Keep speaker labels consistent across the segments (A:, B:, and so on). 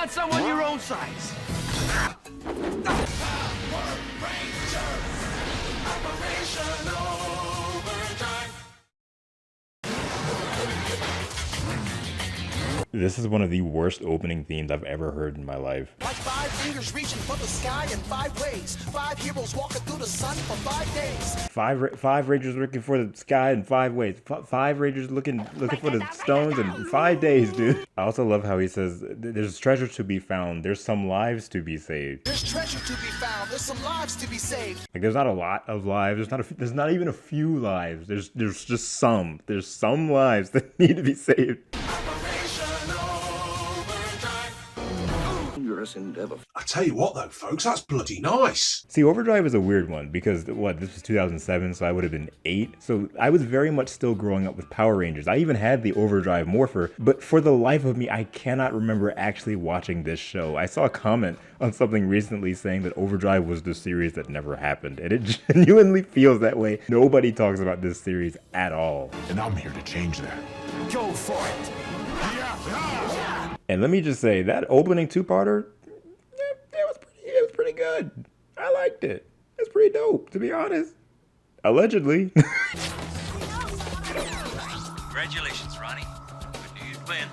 A: not someone your own size.
B: Power Rangers Operation Overdrive.
C: This is one of the worst opening themes I've ever heard in my life.
D: Like 5 fingers reaching for the sky in 5 ways. 5 heroes walking through the sun for 5 days.
C: Five rangers looking for the sky in 5 ways. 5 rangers looking for the stones in 5 days, dude. I also love how he says there's treasure to be found. There's some lives to be saved.
D: There's treasure to be found. There's some lives to be saved.
C: Like there's not a lot of lives. There's not even a few lives. There's just some. There's some lives that need to be saved.
E: I tell you what though, folks, that's bloody nice.
C: See, Overdrive is a weird one because this was 2007, so I would have been 8. So I was very much still growing up with Power Rangers. I even had the Overdrive Morpher, but for the life of me, I cannot remember actually watching this show. I saw a comment on something recently saying that Overdrive was the series that never happened, and it genuinely feels that way. Nobody talks about this series at all.
E: And I'm here to change that.
A: Go for it.
C: And let me just say, that opening 2-parter, it was pretty good. I liked it. It's pretty dope, to be honest. Allegedly.
F: Congratulations, Ronnie. I knew you'd win.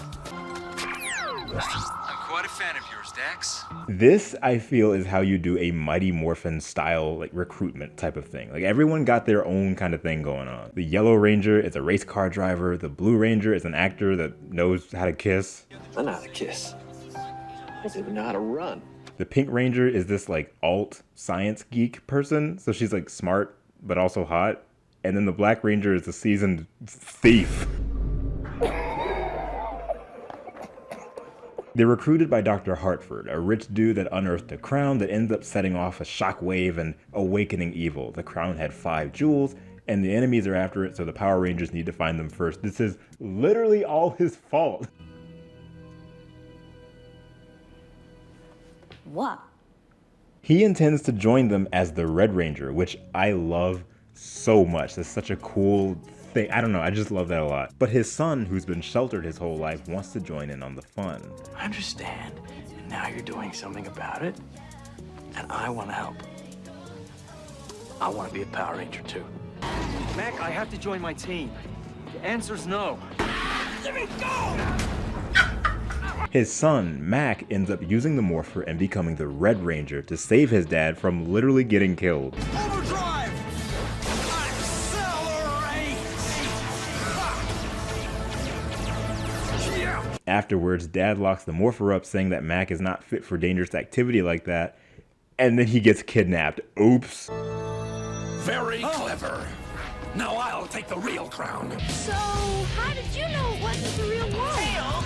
F: I'm quite a fan of yours, Dax.
C: This, I feel, is how you do a Mighty Morphin style, like, recruitment type of thing. Like, everyone got their own kind of thing going on. The Yellow Ranger is a race car driver. The Blue Ranger is an actor that knows how to kiss.
G: I know how to kiss. I don't even know how to run.
C: The Pink Ranger is this, like, alt science geek person. So she's, like, smart, but also hot. And then the Black Ranger is a seasoned thief. They're recruited by Dr. Hartford, a rich dude that unearthed a crown that ends up setting off a shockwave and awakening evil. The crown had 5 jewels, and the enemies are after it, so the Power Rangers need to find them first. This is literally all his fault.
H: What?
C: He intends to join them as the Red Ranger, which I love so much. That's such a cool thing. I don't know, I just love that a lot. But his son, who's been sheltered his whole life, wants to join in on the fun.
G: I understand, and now you're doing something about it, and I want to help. I want to be a Power Ranger too.
A: Mac, I have to join my team. The answer's no. Let me go!
C: His son, Mac, ends up using the Morpher and becoming the Red Ranger to save his dad from literally getting killed.
D: Overdrive! Accelerate!
C: Afterwards, Dad locks the Morpher up, saying that Mac is not fit for dangerous activity like that, and then he gets kidnapped. Oops.
B: Very clever. Now I'll take the real crown.
H: So, how did you know it wasn't the real one?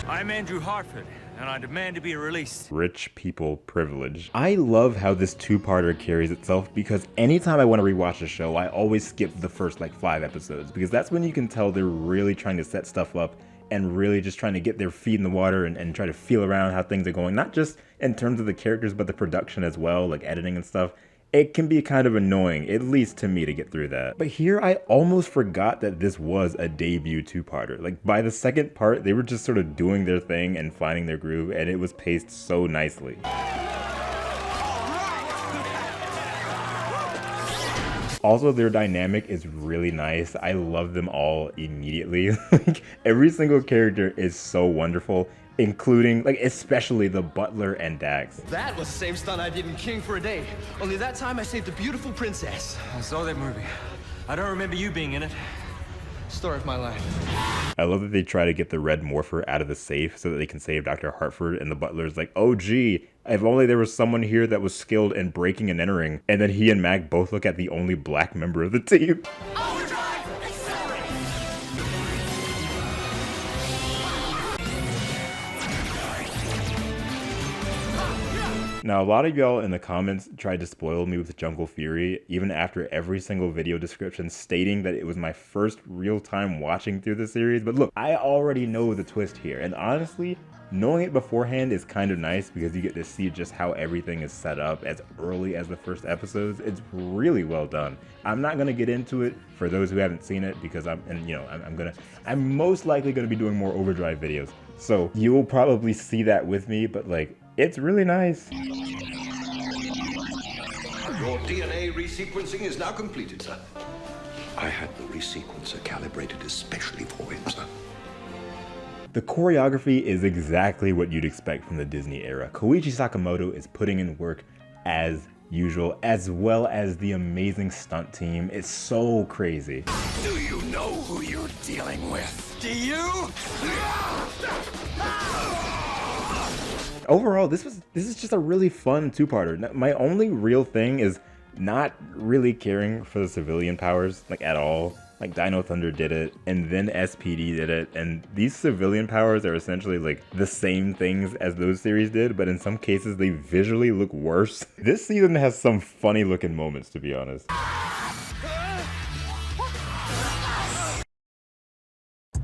A: I'm Andrew Hartford, and I demand to be released.
C: Rich people privilege. I love how this 2-parter carries itself because anytime I want to rewatch a show, I always skip the first like 5 episodes because that's when you can tell they're really trying to set stuff up and really just trying to get their feet in the water and try to feel around how things are going, not just in terms of the characters, but the production as well, like editing and stuff. It can be kind of annoying, at least to me, to get through that. But here, I almost forgot that this was a debut 2-parter. Like, by the second part, they were just sort of doing their thing and finding their groove, and it was paced so nicely. Also, their dynamic is really nice. I love them all immediately. Like, every single character is so wonderful, including, like, especially the Butler and Dax.
A: That was the same stunt I did in King for a Day. Only that time I saved a beautiful princess. I saw that movie. I don't remember you being in it. Story of my life.
C: I love that they try to get the Red Morpher out of the safe so that they can save Dr. Hartford, and the Butler's like, oh gee, if only there was someone here that was skilled in breaking and entering. And then he and Mac both look at the only black member of the team. Now, a lot of y'all in the comments tried to spoil me with Jungle Fury, even after every single video description stating that it was my first real time watching through the series. But look, I already know the twist here, and honestly, knowing it beforehand is kind of nice because you get to see just how everything is set up as early as the first episodes. It's really well done. I'm not gonna get into it for those who haven't seen it because I'm most likely gonna be doing more Overdrive videos. So you will probably see that with me, but like, It's really nice.
I: Your DNA resequencing is now completed, sir. I had the resequencer calibrated especially for him, sir.
C: The choreography is exactly what you'd expect from the Disney era. Koichi Sakamoto is putting in work as usual, as well as the amazing stunt team. It's so crazy.
B: Do you know who you're dealing with? Do you?
C: Overall, this is just a really fun two-parter. My only real thing is not really caring for the civilian powers, like, at all. Like, Dino Thunder did it, and then SPD did it, and these civilian powers are essentially like the same things as those series did, but in some cases they visually look worse. This season has some funny looking moments, to be honest.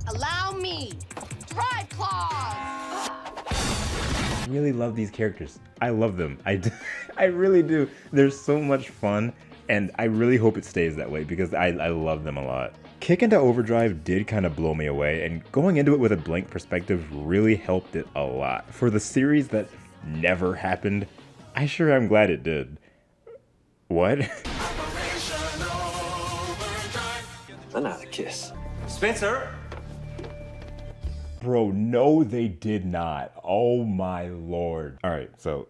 H: Allow me. Drive claws.
C: I really love these characters. I love them. I really do. They're so much fun, and I really hope it stays that way because I love them a lot. Kick into Overdrive did kind of blow me away, and going into it with a blank perspective really helped it a lot. For the series that never happened, I sure am glad it did. What?
G: Another kiss.
A: Spencer!
C: Bro, no, they did not. Oh my lord. All right, so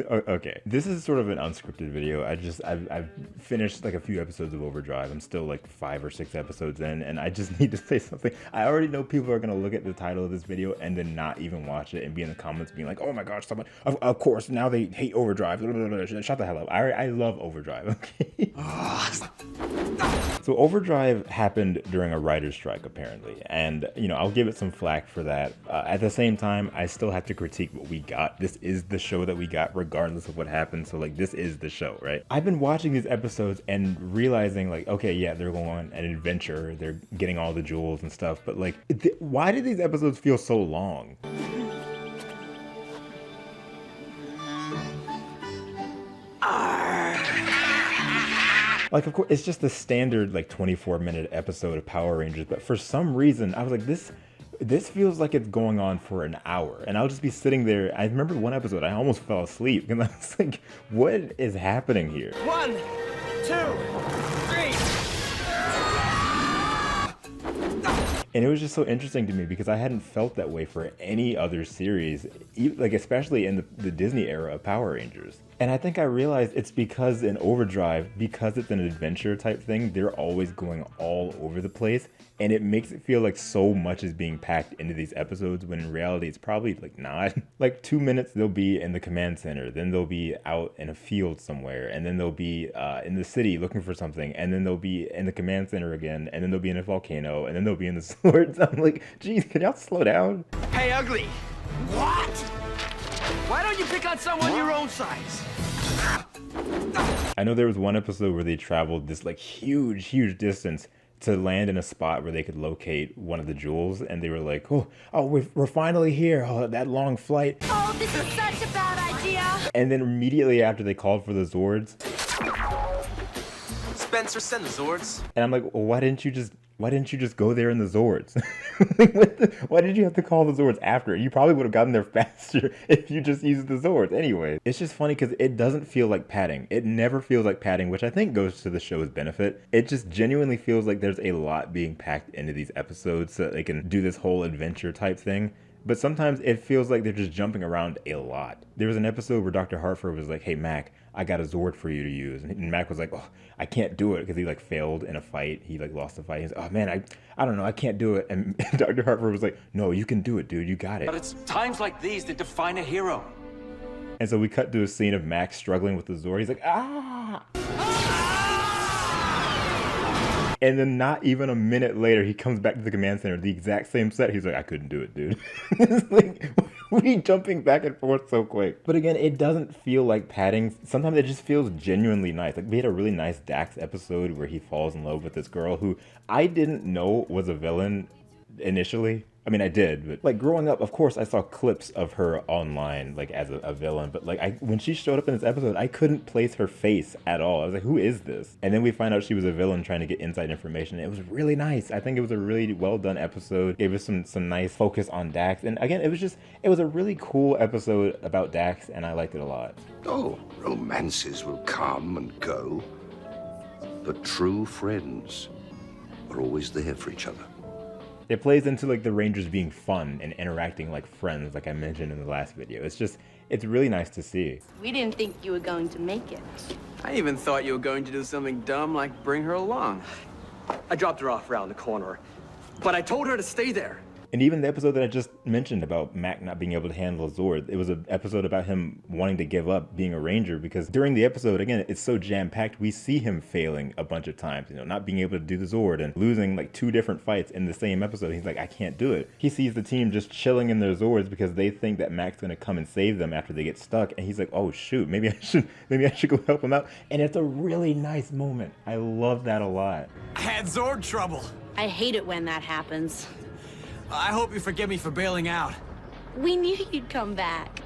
C: okay, this is sort of an unscripted video. I've finished like a few episodes of Overdrive. I'm still like 5 or 6 episodes in, and I just need to say something. I already know people are gonna look at the title of this video and then not even watch it and be in the comments being like, oh my gosh, someone, of course now they hate Overdrive. Shut the hell up. I love Overdrive. Okay. So Overdrive happened during a writer's strike, apparently, and you know, I'll give it some flack for that. At the same time, I still have to critique what we got. This is the show that we got regardless of what happened, so like this is the show, right? I've been watching these episodes and realizing like, okay, yeah, they're going on an adventure, they're getting all the jewels and stuff, but like, why did these episodes feel so long? Like, of course, it's just the standard like 24-minute episode of Power Rangers, but for some reason, I was like, this feels like it's going on for an hour, and I'll just be sitting there. I remember one episode, I almost fell asleep, and I was like, what is happening here?
A: 1, 2, 3.
C: And it was just so interesting to me because I hadn't felt that way for any other series, like especially in the Disney era of Power Rangers. And I think I realized it's because in Overdrive, because it's an adventure type thing, they're always going all over the place. And it makes it feel like so much is being packed into these episodes when in reality it's probably like not. Like 2 minutes they'll be in the command center, then they'll be out in a field somewhere, and then they'll be in the city looking for something, and then they'll be in the command center again, and then they'll be in a volcano, and then they'll be in the swords. I'm like, geez, can y'all slow down?
A: Hey, ugly!
B: What?
A: Why don't you pick on someone your own size?
C: I know there was one episode where they traveled this like huge distance to land in a spot where they could locate one of the jewels, and they were like, oh, we're finally here. Oh, that long flight.
H: Oh, this is such a bad idea.
C: And then immediately after they called for the Zords.
A: Spencer, send the Zords.
C: And I'm like, well, why didn't you just go there in the Zords? Like, why did you have to call the Zords after? You probably would have gotten there faster if you just used the Zords. Anyway, it's just funny because it doesn't feel like padding. It never feels like padding, which I think goes to the show's benefit. It just genuinely feels like there's a lot being packed into these episodes so that they can do this whole adventure type thing. But sometimes it feels like they're just jumping around a lot. There was an episode where Dr. Hartford was like, hey, Mac, I got a Zord for you to use. And Mac was like, oh, I can't do it because he like failed in a fight. He like lost a fight. He's like, oh man, I don't know, I can't do it. And Dr. Hartford was like, no, you can do it, dude. You got it.
F: But it's times like these that define a hero.
C: And so we cut to a scene of Mac struggling with the Zord. He's like, ah! And then not even a minute later, he comes back to the command center, the exact same set. He's like, I couldn't do it, dude. It's like, we jumping back and forth so quick. But again, it doesn't feel like padding. Sometimes it just feels genuinely nice. Like we had a really nice Dax episode where he falls in love with this girl who I didn't know was a villain initially. I mean, I did, but like growing up, of course, I saw clips of her online, like as a villain. But like when she showed up in this episode, I couldn't place her face at all. I was like, who is this? And then we find out she was a villain trying to get inside information. It was really nice. I think it was a really well done episode. Gave us some nice focus on Dax. And again, it was a really cool episode about Dax, and I liked it a lot.
I: Oh, romances will come and go, but true friends are always there for each other.
C: It plays into like the Rangers being fun and interacting like friends, like I mentioned in the last video. It's really nice to see.
H: We didn't think you were going to make it.
G: I even thought you were going to do something dumb like bring her along. I dropped her off around the corner, but I told her to stay there.
C: And even the episode that I just mentioned about Mac not being able to handle Zord, it was an episode about him wanting to give up being a Ranger, because during the episode, again, it's so jam-packed, we see him failing a bunch of times, you know, not being able to do the Zord and losing like 2 different fights in the same episode. He's like, I can't do it. He sees the team just chilling in their Zords because they think that Mac's gonna come and save them after they get stuck, and he's like, oh shoot, maybe I should go help him out. And it's a really nice moment. I love that a lot.
B: I had Zord trouble.
H: I hate it when that happens.
B: I hope you forgive me for bailing out.
H: We knew you'd come back.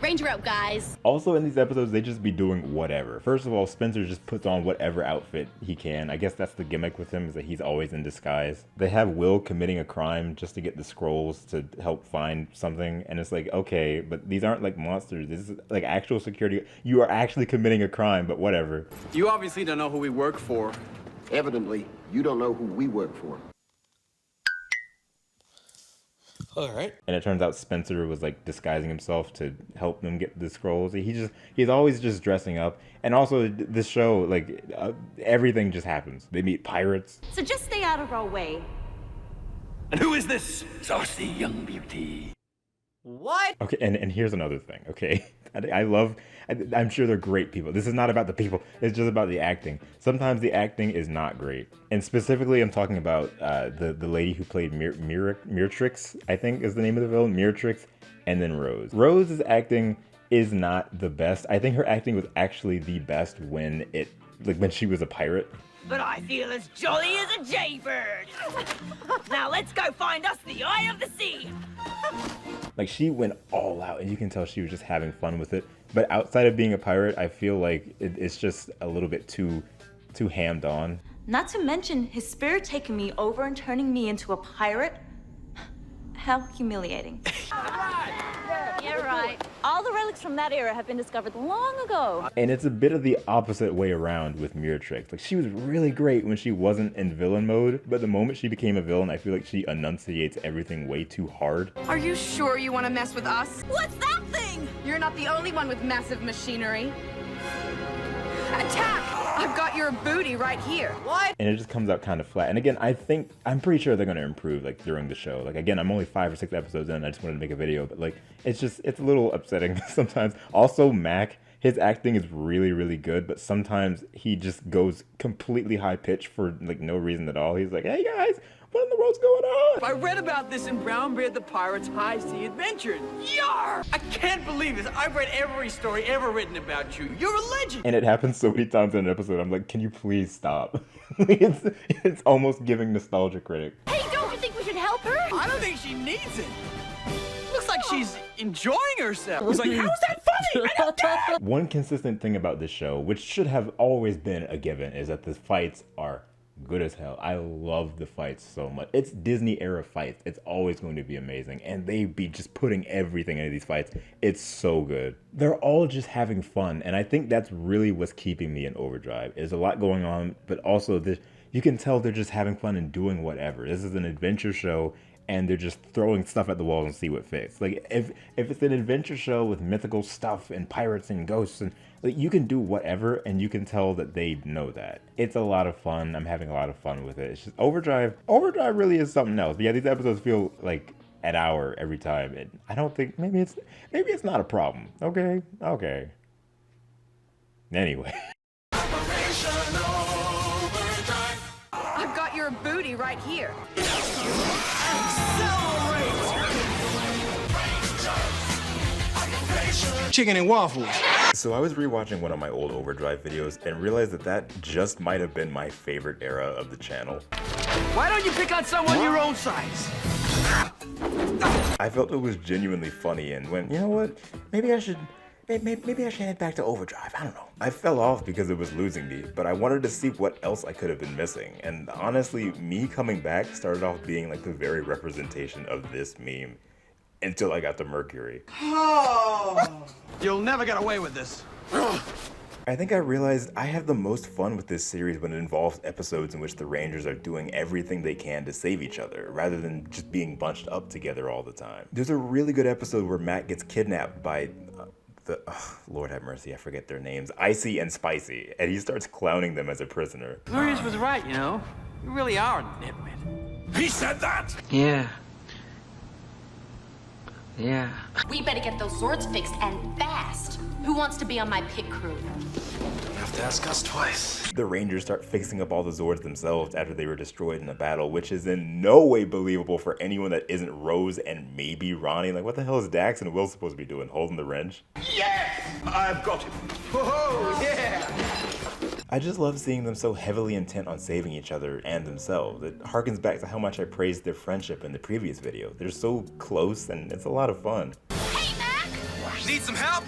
H: Ranger out, guys.
C: Also in these episodes, they just be doing whatever. First of all, Spencer just puts on whatever outfit he can. I guess that's the gimmick with him, is that he's always in disguise. They have Will committing a crime just to get the scrolls to help find something. And it's like, okay, but these aren't like monsters. This is like actual security. You are actually committing a crime, but whatever.
G: You obviously don't know who we work for.
I: Evidently, you don't know who we work for.
B: All right.
C: And it turns out Spencer was like disguising himself to help them get the scrolls. He's always just dressing up. And also this show, like everything just happens. They meet pirates.
H: So just stay out of our way.
B: And who is this saucy young beauty?
G: What?
C: Okay, and here's another thing, okay? I'm sure they're great people. This is not about the people, it's just about the acting. Sometimes the acting is not great. And specifically, I'm talking about the lady who played Miratrix, I think is the name of the villain, Miratrix, and then Rose. Rose's acting is not the best. I think her acting was actually the best when she was a pirate.
J: But I feel as jolly as a jaybird. Now let's go find us the Eye of the Sea.
C: Like, she went all out, and you can tell she was just having fun with it. But outside of being a pirate, I feel like it's just a little bit too hammed on.
J: Not to mention his spirit taking me over and turning me into a pirate. How humiliating.
H: You're right.
J: All the relics from that era have been discovered long ago.
C: And it's a bit of the opposite way around with Miratrix. Like, she was really great when she wasn't in villain mode, but the moment she became a villain, I feel like she enunciates everything way too hard.
H: Are you sure you want to mess with us?
J: What's that thing?
H: You're not the only one with massive machinery. Attack! I've got your booty right here. What?
C: And it just comes out kind of flat. And again, I'm pretty sure they're going to improve like during the show. Like, again, I'm only 5 or 6 episodes in. I just wanted to make a video, but like, it's a little upsetting sometimes. Also, Mac, his acting is really, really good, but sometimes he just goes completely high pitched for like no reason at all. He's like, hey guys, what in the world's going on?
G: I read about this in Brownbeard the Pirate's High Sea Adventures. Yar! I can't believe this. I've read every story ever written about you. You're a legend.
C: And it happens so many times in an episode. I'm like, can you please stop? it's almost giving nostalgia critic.
H: Hey, don't you think we should help her?
G: I don't think she needs it. Looks like she's enjoying herself. He's like, how's that funny? I don't care.
C: One consistent thing about this show, which should have always been a given, is that the fights are good as hell. I love the fights so much. It's Disney era fights. It's always going to be amazing. And they be just putting everything into these fights. It's so good. They're all just having fun. And I think that's really what's keeping me in Overdrive. There's a lot going on, but also you can tell they're just having fun and doing whatever. This is an adventure show, and they're just throwing stuff at the wall and see what fits. Like, if it's an adventure show with mythical stuff and pirates and ghosts, and like, you can do whatever, and you can tell that they know that. It's a lot of fun. I'm having a lot of fun with it. It's just Overdrive really is something else. But yeah, these episodes feel like an hour every time, and I don't think, maybe it's not a problem. Okay. Anyway.
H: I've got your booty right here.
E: Chicken and waffles.
C: So I was rewatching one of my old Overdrive videos and realized that just might have been my favorite era of the channel.
G: Why don't you pick on someone your own size?
C: I felt it was genuinely funny and went, you know what, maybe I should head back to Overdrive, I don't know. I fell off because it was losing me, but I wanted to see what else I could have been missing, and honestly, me coming back started off being like the very representation of this meme, until I got to Mercury.
A: Oh. You'll never get away with this.
C: I think I realized I have the most fun with this series when it involves episodes in which the Rangers are doing everything they can to save each other, rather than just being bunched up together all the time. There's a really good episode where Matt gets kidnapped by Lord have mercy, I forget their names, Icy and Spicy, and he starts clowning them as a prisoner.
G: Marius was right, you know. You really are a nitwit.
B: He said that?
K: Yeah.
H: We better get those swords fixed and fast. Who wants to be on my pit crew?
A: Don't have to ask us twice.
C: The Rangers start fixing up all the Zords themselves after they were destroyed in a battle, which is in no way believable for anyone that isn't Rose and maybe Ronnie. Like, what the hell is Dax and Will supposed to be doing? Holding the wrench?
I: Yes! I've got him.
A: Whoa, yeah!
C: I just love seeing them so heavily intent on saving each other and themselves. It harkens back to how much I praised their friendship in the previous video. They're so close and it's a lot of fun.
H: Hey, Mac!
B: Need some help?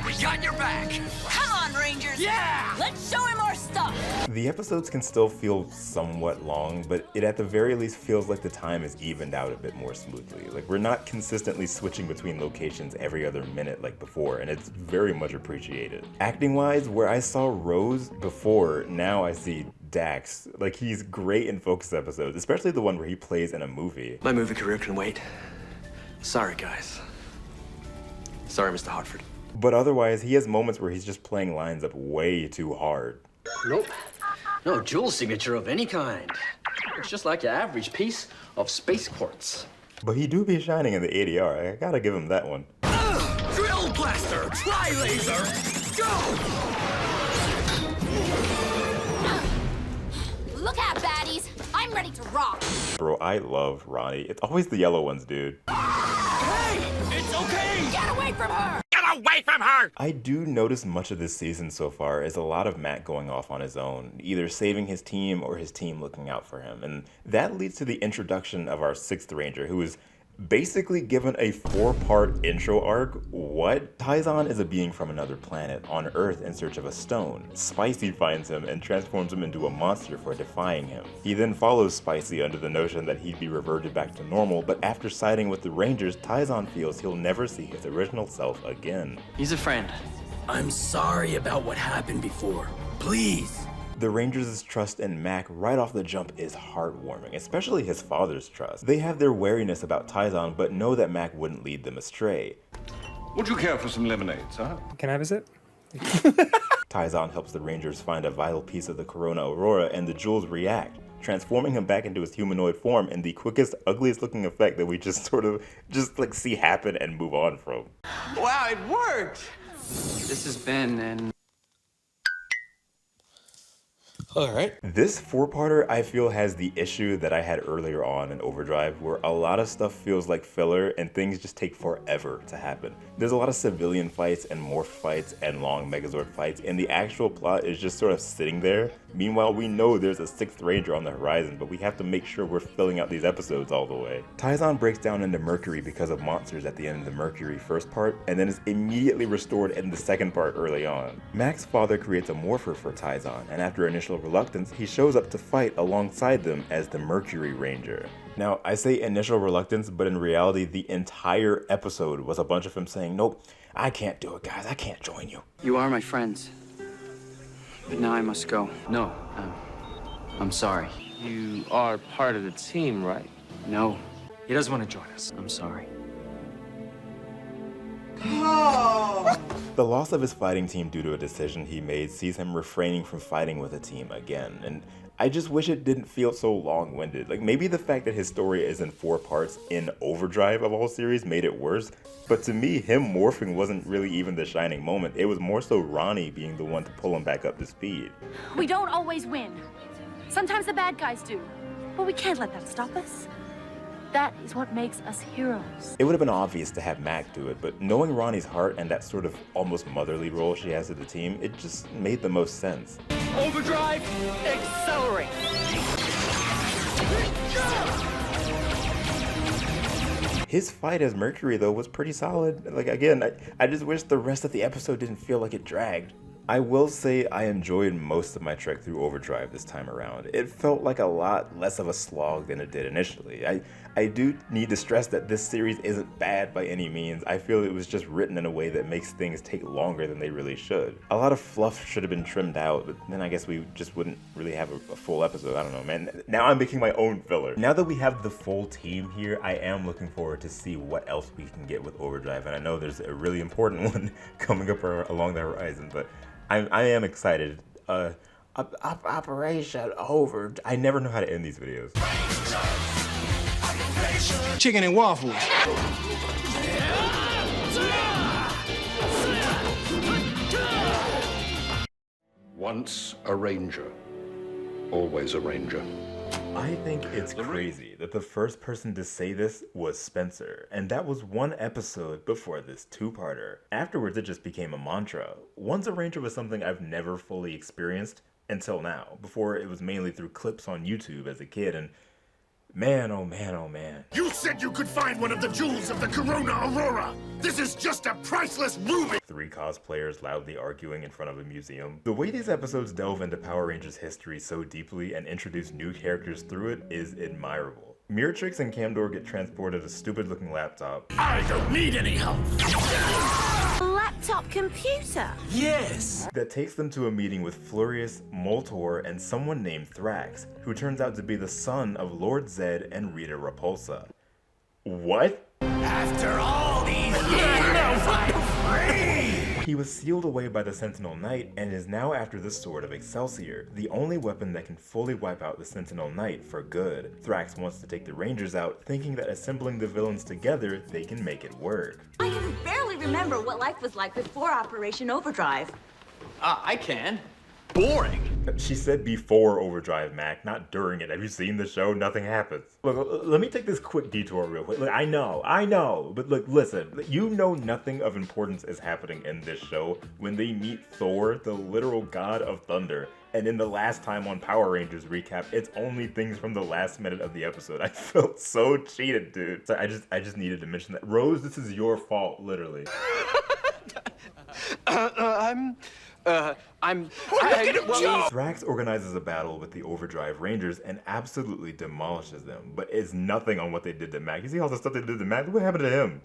B: We got your back.
J: Come on, Rangers!
B: Yeah!
J: Let's show him our stuff!
C: The episodes can still feel somewhat long, but it at the very least feels like the time is evened out a bit more smoothly. Like, we're not consistently switching between locations every other minute like before, and it's very much appreciated. Acting-wise, where I saw Rose before, now I see Dax. Like, he's great in focus episodes, especially the one where he plays in a movie.
G: My movie career can wait. Sorry, guys. Sorry, Mr. Hartford.
C: But otherwise, he has moments where he's just playing lines up way too hard.
G: Nope. No jewel signature of any kind. It's just like your average piece of space quartz.
C: But he do be shining in the ADR. I gotta give him that one.
B: Drill blaster! Try laser! Go!
H: Look out, baddies! I'm ready to rock.
C: Bro, I love Ronnie. It's always the yellow ones, dude.
B: Hey! It's okay!
H: Get away from her!
B: Get away from her!
C: I do notice much of this season so far is a lot of Matt going off on his own, either saving his team or his team looking out for him. And that leads to the introduction of our 6th Ranger, who is basically given a 4-part intro arc. What? Taizan is a being from another planet, on Earth in search of a stone. Spicy finds him and transforms him into a monster for defying him. He then follows Spicy under the notion that he'd be reverted back to normal, but after siding with the Rangers, Taizan feels he'll never see his original self again.
G: He's a friend.
B: I'm sorry about what happened before. Please.
C: The Rangers' trust in Mac right off the jump is heartwarming, especially his father's trust. They have their wariness about Taizan, but know that Mac wouldn't lead them astray.
I: Would you care for some lemonade, sir?
L: Can I visit?
C: Taizan helps the Rangers find a vital piece of the Corona Aurora, and the jewels react, transforming him back into his humanoid form in the quickest, ugliest looking effect that we just like see happen and move on from.
A: Wow, it worked!
K: This has been an...
L: Alright.
C: This 4-parter, I feel, has the issue that I had earlier on in Overdrive, where a lot of stuff feels like filler and things just take forever to happen. There's a lot of civilian fights and morph fights and long Megazord fights, and the actual plot is just sort of sitting there. Meanwhile, we know there's a 6th Ranger on the horizon, but we have to make sure we're filling out these episodes all the way. Taizan breaks down into Mercury because of monsters at the end of the Mercury first part, and then is immediately restored in the second part early on. Mac's father creates a morpher for Taizan, and after initial reluctance, he shows up to fight alongside them as the Mercury Ranger. Now, I say initial reluctance, but in reality, the entire episode was a bunch of him saying, nope, I can't do it, guys, I can't join you.
K: You are my friends. But now I must go.
G: No, I'm sorry.
M: You are part of the team, right?
K: No,
G: He doesn't want to join us.
K: I'm sorry.
C: The loss of his fighting team due to a decision he made sees him refraining from fighting with a team again, and I just wish it didn't feel so long-winded. Like, maybe the fact that his story is in 4 parts in Overdrive of all series made it worse, but to me, him morphing wasn't really even the shining moment. It was more so Ronnie being the one to pull him back up to speed.
H: We don't always win. Sometimes the bad guys do. But we can't let that stop us. That is what makes us heroes.
C: It would have been obvious to have Mac do it, but knowing Ronnie's heart and that sort of almost motherly role she has to the team, it just made the most sense.
A: Overdrive, accelerate!
C: His fight as Mercury, though, was pretty solid. Like, again, I just wish the rest of the episode didn't feel like it dragged. I will say I enjoyed most of my trek through Overdrive this time around. It felt like a lot less of a slog than it did initially. I do need to stress that this series isn't bad by any means. I feel it was just written in a way that makes things take longer than they really should. A lot of fluff should have been trimmed out, but then I guess we just wouldn't really have a full episode. I don't know, man. Now I'm making my own filler. Now that we have the full team here, I am looking forward to see what else we can get with Overdrive, and I know there's a really important one coming up along the horizon, but I am excited. Operation Overdrive. I never know how to end these videos.
D: Chicken and waffles.
I: Once a ranger, always a ranger.
C: I think it's crazy that the first person to say this was Spencer, and that was one episode before this two-parter. Afterwards, it just became a mantra. Once a Ranger was something I've never fully experienced until now. Before, it was mainly through clips on YouTube as a kid, and man, oh man, oh man.
B: You said you could find one of the jewels of the Corona Aurora. This is just a priceless ruby.
C: 3 cosplayers loudly arguing in front of a museum. The way these episodes delve into Power Rangers history so deeply and introduce new characters through it is admirable. Miratrix and Camdor get transported a stupid-looking laptop.
B: I don't need any help.
H: Laptop computer?
C: Yes! That takes them to a meeting with Flurious, Moltor, and someone named Thrax, who turns out to be the son of Lord Zed and Rita Repulsa. What?
B: After all these years, I'm free!
C: He was sealed away by the Sentinel Knight and is now after the Sword of Excelsior, the only weapon that can fully wipe out the Sentinel Knight for good. Thrax wants to take the Rangers out, thinking that assembling the villains together, they can make it work.
J: I can barely remember what life was like before Operation Overdrive.
G: I can. Boring.
C: She said before Overdrive, Mac, not during it. Have you seen the show? Nothing happens. Look, let me take this quick detour real quick. Look, I know, but look, listen, you know nothing of importance is happening in this show when they meet Thor, the literal god of thunder. And in the last time on Power Rangers recap, it's only things from the last minute of the episode. I felt so cheated, dude. So I just needed to mention that. Rose, this is your fault, literally. Thrax organizes a battle with the Overdrive Rangers and absolutely demolishes them, but it's nothing on what they did to Mac. You see all the stuff they did to Mac? What happened to him?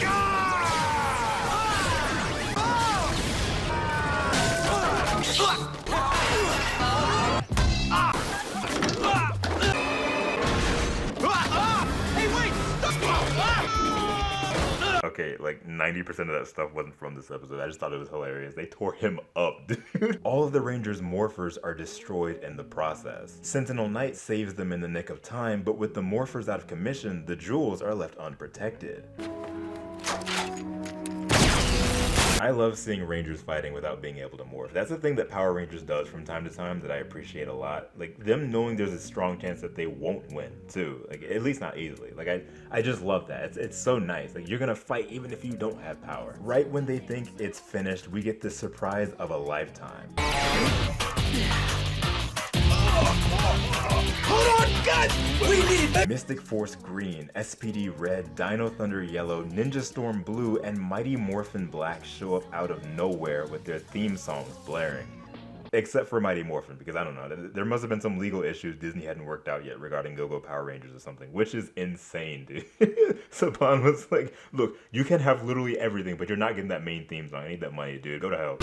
C: Okay, like 90% of that stuff wasn't from this episode. I just thought it was hilarious. They tore him up, dude. All of the Rangers' morphers are destroyed in the process. Sentinel Knight saves them in the nick of time, but with the morphers out of commission, the jewels are left unprotected. I love seeing Rangers fighting without being able to morph. That's the thing that Power Rangers does from time to time that I appreciate a lot. Like, them knowing there's a strong chance that they won't win, too. Like, at least not easily. Like, I just love that. It's so nice. Like, you're gonna fight even if you don't have power. Right when they think it's finished, we get the surprise of a lifetime.
B: Hold on, guys! We need
C: Mystic Force Green, SPD Red, Dino Thunder Yellow, Ninja Storm Blue, and Mighty Morphin Black show up out of nowhere with their theme songs blaring. Except for Mighty Morphin, because I don't know, there must have been some legal issues Disney hadn't worked out yet regarding Go-Go Power Rangers or something, which is insane, dude. Saban was like, look, you can have literally everything, but you're not getting that main theme song. I need that money, dude. Go to hell.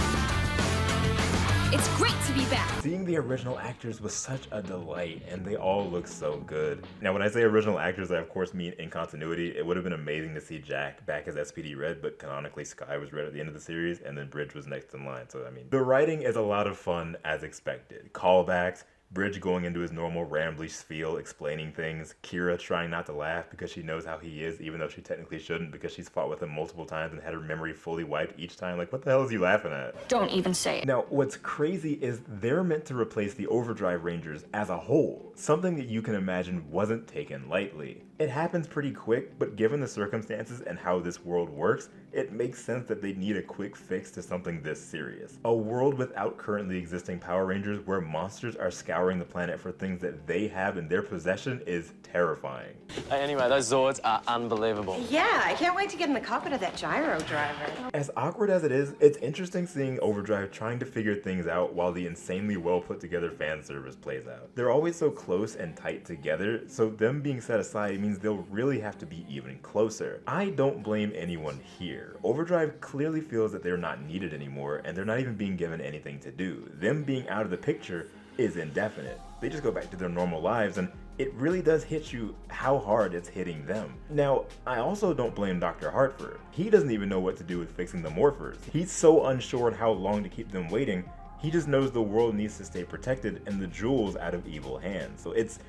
H: It's great to be back.
C: Seeing the original actors was such a delight, and they all look so good. Now, when I say original actors, I of course mean in continuity. It would have been amazing to see Jack back as SPD Red, but canonically Sky was Red at the end of the series, and then Bridge was next in line. So, I mean, the writing is a lot of fun as expected. Callbacks, Bridge going into his normal rambly spiel, explaining things, Kira trying not to laugh because she knows how he is, even though she technically shouldn't because she's fought with him multiple times and had her memory fully wiped each time. Like, what the hell is you laughing at?
H: Don't even say it.
C: Now, what's crazy is they're meant to replace the Overdrive Rangers as a whole, something that you can imagine wasn't taken lightly. It happens pretty quick, but given the circumstances and how this world works, it makes sense that they need a quick fix to something this serious. A world without currently existing Power Rangers where monsters are scouring the planet for things that they have in their possession is terrifying.
K: Anyway, those Zords are unbelievable.
L: Yeah, I can't wait to get in the cockpit of that gyro driver.
C: As awkward as it is, it's interesting seeing Overdrive trying to figure things out while the insanely well put together fan service plays out. They're always so close and tight together, so them being set aside means they'll really have to be even closer. I don't blame anyone here. Overdrive clearly feels that they're not needed anymore, and they're not even being given anything to do. Them being out of the picture is indefinite. They just go back to their normal lives, and it really does hit you how hard it's hitting them. Now, I also don't blame Dr. Hartford. He doesn't even know what to do with fixing the morphers. He's so unsure on how long to keep them waiting. He just knows the world needs to stay protected and the jewels out of evil hands. So it's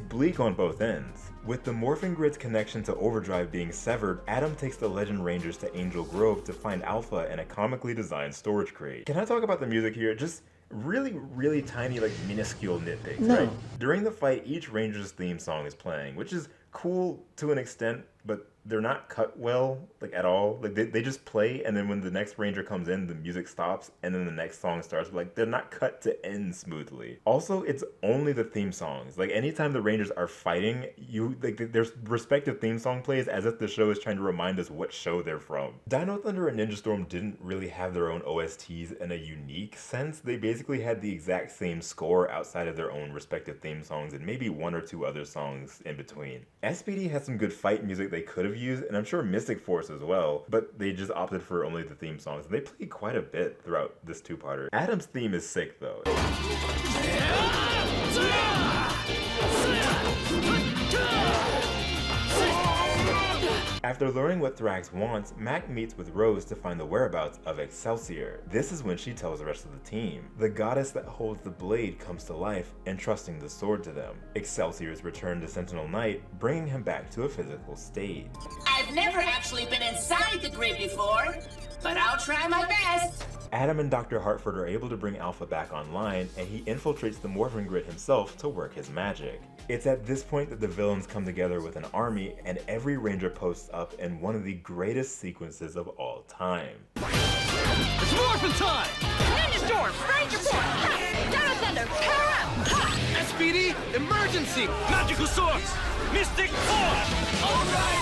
C: bleak on both ends. With the Morphin Grid's connection to Overdrive being severed, Adam takes the Legend Rangers to Angel Grove to find Alpha in a comically designed storage crate. Can I talk about the music here? Just really tiny, like minuscule nitpicks, right? During the fight, each Ranger's theme song is playing, which is cool to an extent, but they're not cut well, like at all. Like they just play, and then when the next Ranger comes in, the music stops, and then the next song starts. Like they're not cut to end smoothly. Also, it's only the theme songs. Like anytime the Rangers are fighting, their respective theme song plays as if the show is trying to remind us what show they're from. Dino Thunder and Ninja Storm didn't really have their own OSTs in a unique sense. They basically had the exact same score outside of their own respective theme songs and maybe one or two other songs in between. SPD had some good fight music they could have used, and I'm sure Mystic Force as well, but they just opted for only the theme songs. They played quite a bit throughout this two-parter. Adam's theme is sick though. After learning what Thrax wants, Mac meets with Rose to find the whereabouts of Excelsior. This is when she tells the rest of the team. The goddess that holds the blade comes to life, entrusting the sword to them. Excelsior is returned to Sentinel Knight, bringing him back to a physical state.
N: I've never actually been inside the grid before, but I'll try my best.
C: Adam and Dr. Hartford are able to bring Alpha back online, and he infiltrates the Morphin Grid himself to work his magic. It's at this point that the villains come together with an army, and every Ranger posts up in one of the greatest sequences of all time.
A: It's Morphin time!
H: Ninja Storm, Ranger Force! Dino Thunder, power up! Ha!
A: SPD, emergency! Magical swords! Mystic Force! All right!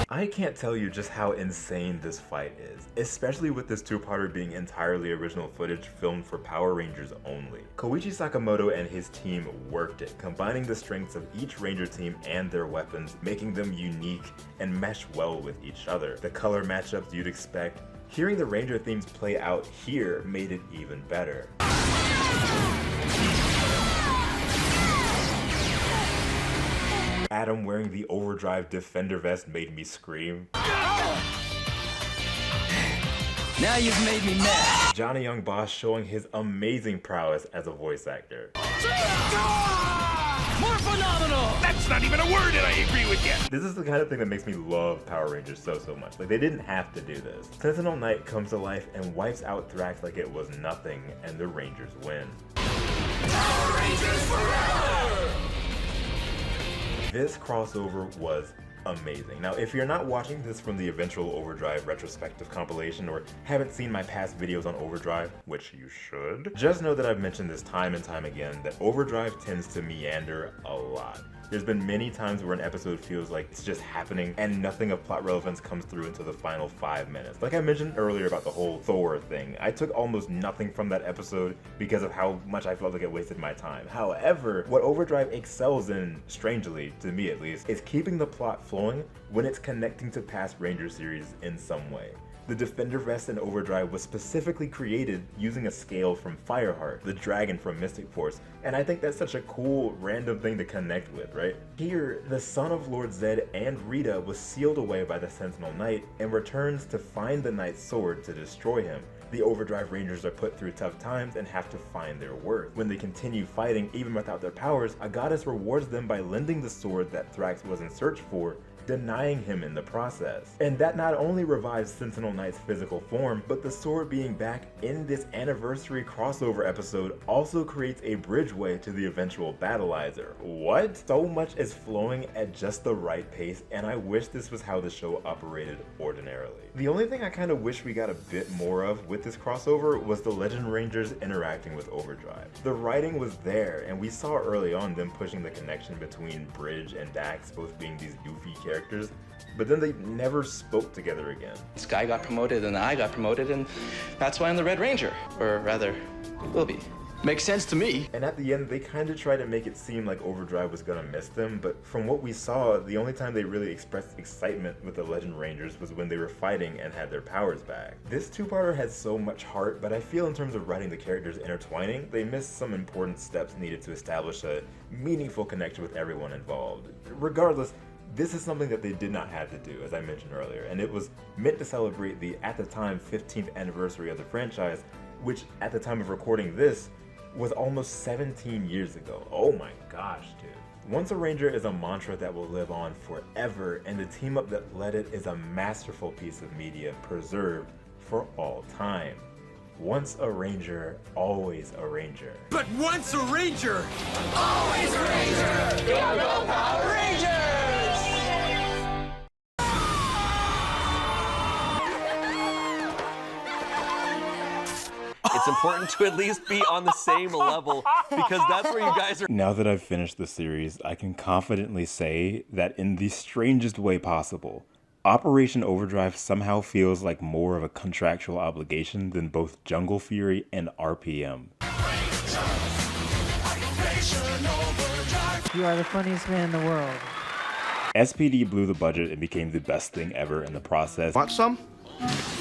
C: I can't tell you just how insane this fight is, especially with this two-parter being entirely original footage filmed for Power Rangers only. Koichi Sakamoto and his team worked it, combining the strengths of each Ranger team and their weapons, making them unique and mesh well with each other. The color matchups you'd expect. Hearing the Ranger themes play out here made it even better. Adam wearing the Overdrive Defender vest made me scream.
A: Now you've made me mad.
C: Johnny Young Boss showing his amazing prowess as a voice actor.
A: More phenomenal!
B: That's not even a word and I agree with you!
C: This is the kind of thing that makes me love Power Rangers so much. Like, they didn't have to do this. Sentinel Knight comes to life and wipes out Thrax like it was nothing, and the Rangers win.
B: Power Rangers forever!
C: This crossover was amazing. Now, if you're not watching this from the eventual Overdrive retrospective compilation or haven't seen my past videos on Overdrive, which you should, just know that I've mentioned this time and time again that Overdrive tends to meander a lot. There's been many times where an episode feels like it's just happening and nothing of plot relevance comes through until the final 5 minutes. Like I mentioned earlier about the whole Thor thing, I took almost nothing from that episode because of how much I felt like it wasted my time. However, what Overdrive excels in, strangely, to me at least, is keeping the plot flowing when it's connecting to past Ranger series in some way. The Defender vest in Overdrive was specifically created using a scale from Fireheart, the dragon from Mystic Force, and I think that's such a cool, random thing to connect with, right? Here, the son of Lord Zed and Rita was sealed away by the Sentinel Knight and returns to find the Knight's sword to destroy him. The Overdrive Rangers are put through tough times and have to find their worth. When they continue fighting, even without their powers, a goddess rewards them by lending the sword that Thrax was in search for denying him in the process. And that not only revives Sentinel Knight's physical form, but the sword being back in this anniversary crossover episode also creates a bridgeway to the eventual battleizer. What? So much is flowing at just the right pace, and I wish this was how the show operated ordinarily. The only thing I kind of wish we got a bit more of with this crossover was the Legend Rangers interacting with Overdrive. The writing was there, and we saw early on them pushing the connection between Bridge and Dax both being these goofy characters, but then they never spoke together again.
O: Sky got promoted and I got promoted, and that's why I'm the Red Ranger, or rather, will be.
C: Makes sense to me. And at the end, they kind of tried to make it seem like Overdrive was gonna miss them, but from what we saw, the only time they really expressed excitement with the Legend Rangers was when they were fighting and had their powers back. This two-parter has so much heart, but I feel in terms of writing the characters intertwining, they missed some important steps needed to establish a meaningful connection with everyone involved. Regardless, this is something that they did not have to do, as I mentioned earlier, and it was meant to celebrate the, at the time, 15th anniversary of the franchise, which at the time of recording this, was almost 17 years ago. Oh my gosh, dude. Once a Ranger is a mantra that will live on forever, and the team up that led it is a masterful piece of media preserved for all time. Once a Ranger, always a Ranger.
A: But once a Ranger,
N: Always a Ranger!
D: We are all Power Rangers!
P: It's important to at least be on the same level, because that's where you guys are.
C: Now that I've finished the series, I can confidently say that in the strangest way possible, Operation Overdrive somehow feels like more of a contractual obligation than both Jungle Fury and RPM.
Q: You are the funniest man in the world.
C: SPD blew the budget and became the best thing ever in the process.
R: Want some?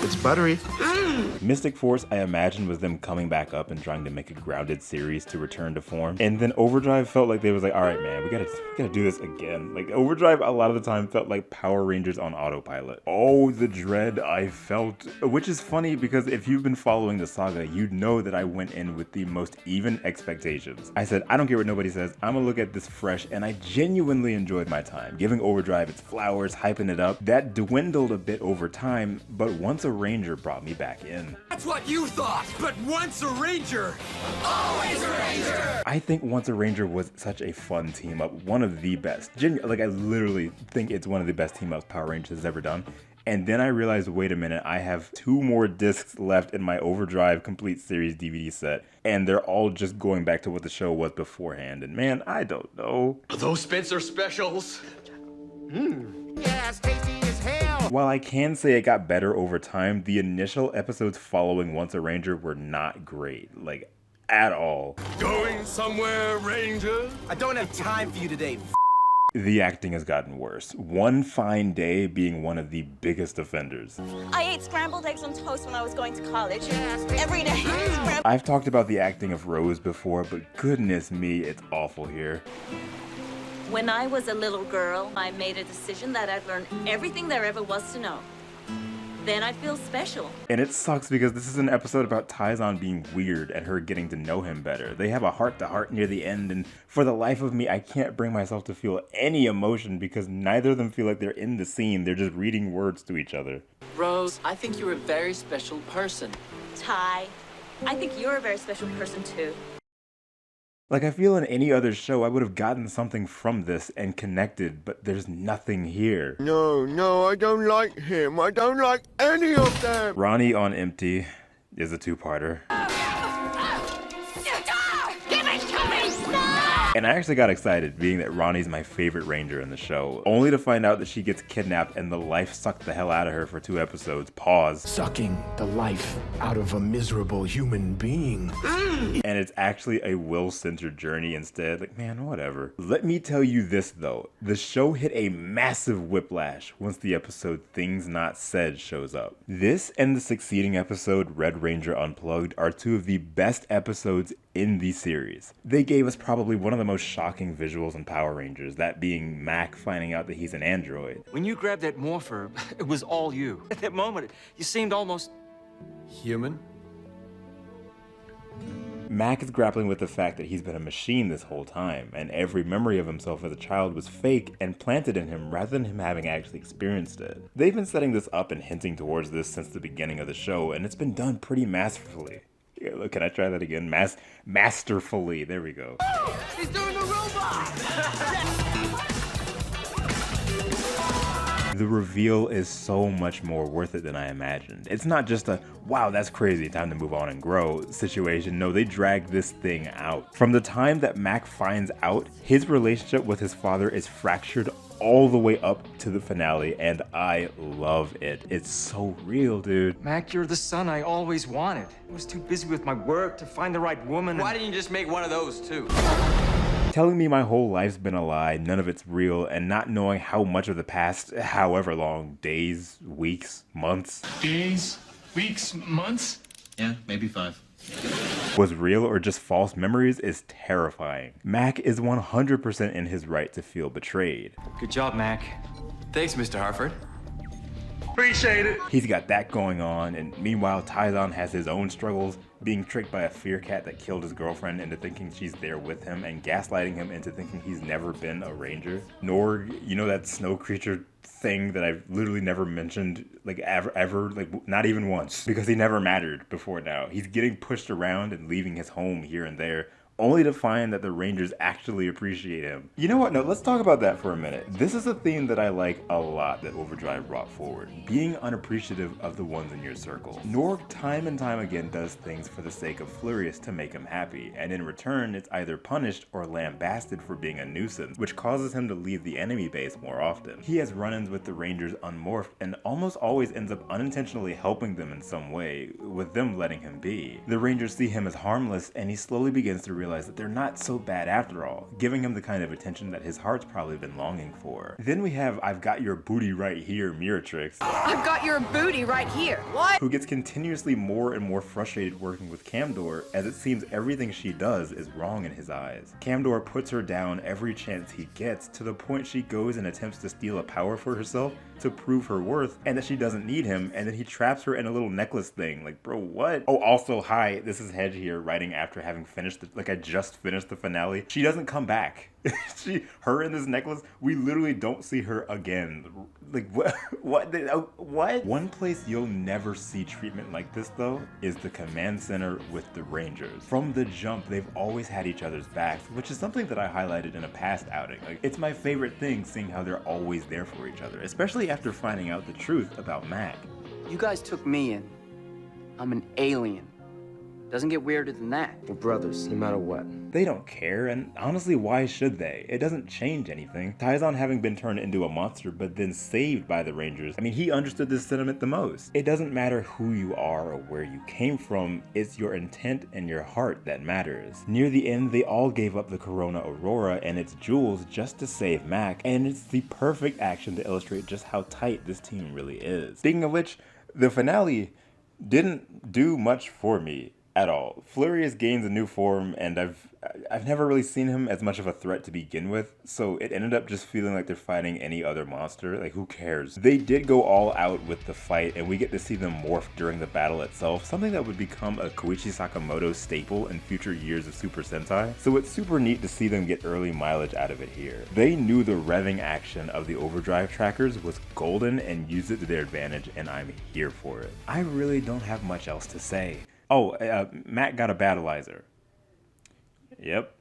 R: It's buttery.
C: Mystic Force, I imagine, was them coming back up and trying to make a grounded series to return to form. And then Overdrive felt like they was like, all right, man, we gotta do this again. Like, Overdrive a lot of the time felt like Power Rangers on autopilot. Oh, the dread I felt. Which is funny because if you've been following the saga, you'd know that I went in with the most even expectations. I said, I don't care what nobody says, I'm gonna look at this fresh, and I genuinely enjoyed my time. Giving Overdrive its flowers, hyping it up. That dwindled a bit over time, but Once a Ranger brought me back in.
A: That's what you thought, but once a Ranger, always a Ranger!
C: I think Once a Ranger was such a fun team up, one of the best. Like, I literally think it's one of the best team ups Power Rangers has ever done. And then I realized, wait a minute, I have 2 more discs left in my Overdrive Complete Series DVD set, and they're all just going back to what the show was beforehand. And man, I don't know.
P: Those Spencer specials.
D: Yeah, it's tasty as hell.
C: While I can say it got better over time, the initial episodes following Once a Ranger were not great, like, at all.
B: Going somewhere, Ranger?
D: I don't have time for you today.
C: The acting has gotten worse. One Fine Day being one of the biggest offenders.
J: I ate scrambled eggs on toast when I was going to college. Every day.
C: I've talked about the acting of Rose before, but goodness me, it's awful here.
J: When I was a little girl, I made a decision that I'd learn everything there ever was to know. Then I'd feel special.
C: And it sucks because this is an episode about Taizan being weird and her getting to know him better. They have a heart-to-heart near the end, and for the life of me, I can't bring myself to feel any emotion because neither of them feel like they're in the scene. They're just reading words to each other.
K: Rose, I think you're a very special person.
J: Ty, I think you're a very special person too.
C: Like, I feel in any other show I would have gotten something from this and connected, but there's nothing here.
R: No, I don't like him. I don't like any of them.
C: Ronnie on Empty is a 2-parter. And I actually got excited, being that Ronnie's my favorite Ranger in the show, only to find out that she gets kidnapped and the life sucked the hell out of her for 2 episodes. Pause.
B: Sucking the life out of a miserable human being.
C: And it's actually a will-centered journey instead. Like, man, whatever. Let me tell you this, though. The show hit a massive whiplash once the episode Things Not Said shows up. This and the succeeding episode Red Ranger Unplugged are 2 of the best episodes in the series. They gave us probably one of the most shocking visuals in Power Rangers, that being Mac finding out that he's an android.
F: When you grabbed that morpher, it was all you. At that moment, you seemed almost...
A: human?
C: Mac is grappling with the fact that he's been a machine this whole time, and every memory of himself as a child was fake and planted in him rather than him having actually experienced it. They've been setting this up and hinting towards this since the beginning of the show, and it's been done pretty masterfully. Yeah, look, can I try that again? Masterfully. There we go.
N: He's doing the robot!
C: The reveal is so much more worth it than I imagined. It's not just a, wow, that's crazy, time to move on and grow situation. No, they drag this thing out. From the time that Mac finds out, his relationship with his father is fractured all the way up to the finale, and I love it. It's so real, dude.
A: Mac, you're the son I always wanted. I was too busy with my work to find the right woman.
F: Why didn't you just make one of those too?
C: Telling me my whole life's been a lie, none of it's real, and not knowing how much of the past, however long, days, weeks, months.
S: Days, weeks, months? Yeah, maybe 5.
C: Was real or just false memories is terrifying. Mac is 100% in his right to feel betrayed.
A: Good job, Mac.
F: Thanks, Mr. Harford.
S: Appreciate it.
C: He's got that going on, and meanwhile Tyzon has his own struggles, being tricked by a fear cat that killed his girlfriend into thinking she's there with him and gaslighting him into thinking he's never been a ranger. Norg, you know that snow creature thing that I've literally never mentioned, like ever, like not even once, because he never mattered before now. He's getting pushed around and leaving his home here and there, only to find that the Rangers actually appreciate him. You know what? No, let's talk about that for a minute. This is a theme that I like a lot that Overdrive brought forward. Being unappreciative of the ones in your circle. Norg time and time again does things for the sake of Flurious to make him happy, and in return it's either punished or lambasted for being a nuisance, which causes him to leave the enemy base more often. He has run-ins with the Rangers unmorphed and almost always ends up unintentionally helping them in some way, with them letting him be. The Rangers see him as harmless, and he slowly begins to realize that they're not so bad after all, giving him the kind of attention that his heart's probably been longing for. Then we have I've got your booty right here, Miratrix.
L: I've got your booty right here. What?
C: Who gets continuously more and more frustrated working with Camdor, as it seems everything she does is wrong in his eyes. Camdor puts her down every chance he gets, to the point she goes and attempts to steal a power for herself to prove her worth and that she doesn't need him, and then he traps her in a little necklace thing. Like, bro, what? Oh, also, hi, this is Hedge here, writing after having finished I just finished the finale. She doesn't come back. Her in this necklace, we literally don't see her again. Like, what? What? One place you'll never see treatment like this, though, is the command center with the Rangers. From the jump, they've always had each other's backs, which is something that I highlighted in a past outing. Like, it's my favorite thing, seeing how they're always there for each other, especially after finding out the truth about Mac.
K: You guys took me in. I'm an alien. Doesn't get weirder than that.
M: We're brothers, no matter what.
C: They don't care, and honestly, why should they? It doesn't change anything. Tyzon having been turned into a monster, but then saved by the Rangers. I mean, he understood this sentiment the most. It doesn't matter who you are or where you came from, it's your intent and your heart that matters. Near the end, they all gave up the Corona Aurora and its jewels just to save Mac, and it's the perfect action to illustrate just how tight this team really is. Speaking of which, the finale didn't do much for me at all. Flurious gains a new form, and I've never really seen him as much of a threat to begin with, so it ended up just feeling like they're fighting any other monster. Like, who cares? They did go all out with the fight, and we get to see them morph during the battle itself, something that would become a Koichi Sakamoto staple in future years of Super Sentai, so it's super neat to see them get early mileage out of it here. They knew the revving action of the Overdrive trackers was golden and used it to their advantage, and I'm here for it. I really don't have much else to say. Oh, Matt got a battleizer. Yep.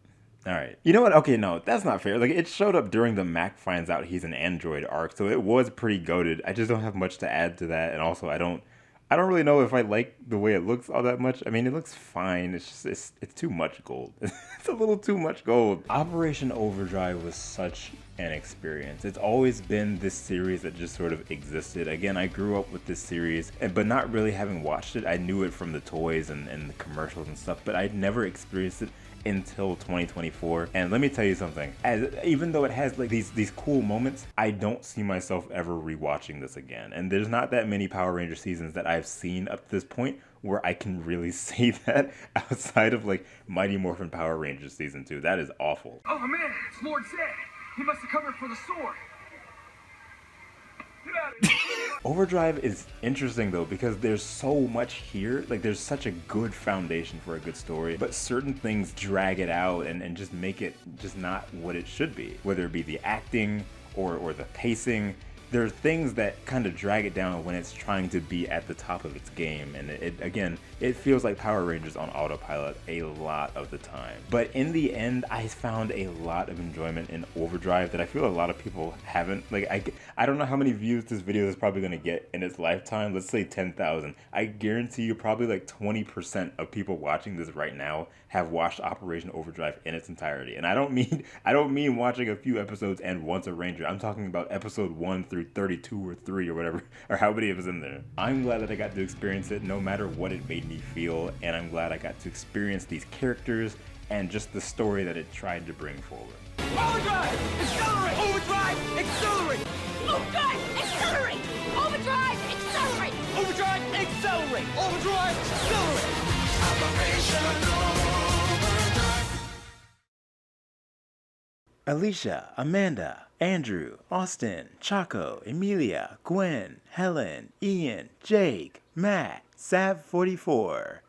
C: Alright. You know what? Okay, no, that's not fair. Like, it showed up during the Mac finds out he's an android arc, so it was pretty goated. I just don't have much to add to that, and also I don't really know if I like the way it looks all that much. I mean, it looks fine. It's just, it's too much gold. It's a little too much gold. Operation Overdrive was such an experience. It's always been this series that just sort of existed. Again, I grew up with this series, but not really having watched it. I knew it from the toys and the commercials and stuff, but I'd never experienced it until 2024. And let me tell you something, even though it has like these cool moments, I don't see myself ever rewatching this again. And there's not that many Power Ranger seasons that I've seen up to this point where I can really say that outside of like Mighty Morphin Power Rangers season 2. That is awful.
S: Oh man, it's Lord Zed. He must have come here for the sword.
C: Overdrive is interesting though because there's so much here, like there's such a good foundation for a good story, but certain things drag it out and just make it just not what it should be, whether it be the acting or the pacing. There are things that kind of drag it down when it's trying to be at the top of its game, and it feels like Power Rangers on autopilot a lot of the time. But in the end, I found a lot of enjoyment in Overdrive that I feel a lot of people haven't. Like, I don't know how many views this video is probably going to get in its lifetime. Let's say 10,000. I guarantee you probably like 20% of people watching this right now have watched Operation Overdrive in its entirety. And I don't mean watching a few episodes and Once a Ranger. I'm talking about episode 1 through 32 or 3 or whatever, or how many of us in there. I'm glad that I got to experience it no matter what it made me feel, and I'm glad I got to experience these characters and just the story that it tried to bring forward.
N: Overdrive! Accelerate! Overdrive! Accelerate! Overdrive! Accelerate! Overdrive! Accelerate! Overdrive! Accelerate! Overdrive! Accelerate! Operation Overdrive!
C: Alicia, Amanda, Andrew, Austin, Chaco, Emilia, Gwen, Helen, Ian, Jake, Matt, Sav44.